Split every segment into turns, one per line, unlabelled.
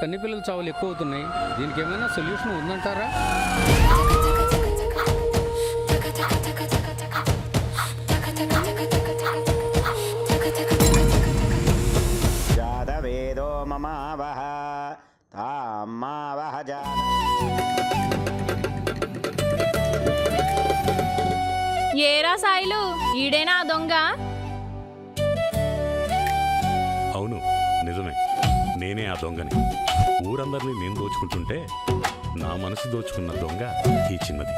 కన్నెపిల్లల చావులు ఎక్కువ అవుతున్నాయి. దీనికి ఏమైనా సొల్యూషన్ ఉందంటారా?
జాతవేదో మమావహ తామ్మావహ జాత.
ఏరా సాయిలు, ఈడేనా ఆ దొంగ?
అవును, నిజమే, నేనే ఆ దొంగని. ఊరందరినీ నేను దోచుకుంటుంటే నా మనసు దోచుకున్న దొంగ ఈ చిన్నది.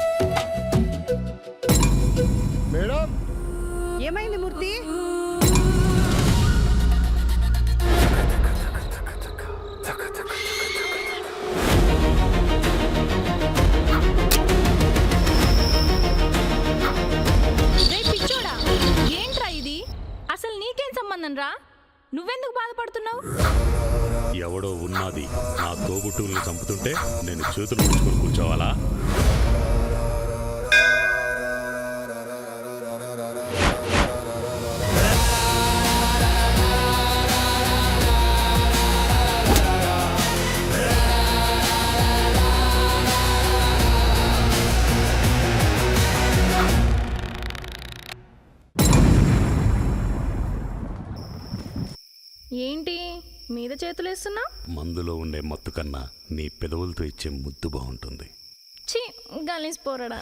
మేడం,
ఏమైంది మూర్తి?
పిచ్చోడా, ఏంట్రా ఇది? అసలు నీకేం సంబంధం రా? నువ్వెందుకు బాధపడుతున్నావు?
ఎవడో ఉన్నది నా తోబుట్టువుల్ని చంపుతుంటే నేను చేతులు ముడుచుకొని కూర్చోవాలా?
ఏంటి మీద చేతులేస్తున్నా?
మందులో ఉండే మత్తు కన్నా నీ పెదవులతో ఇచ్చే ముద్దు బాగుంటుంది.
ఛీ, గలీజ్ పోరడా.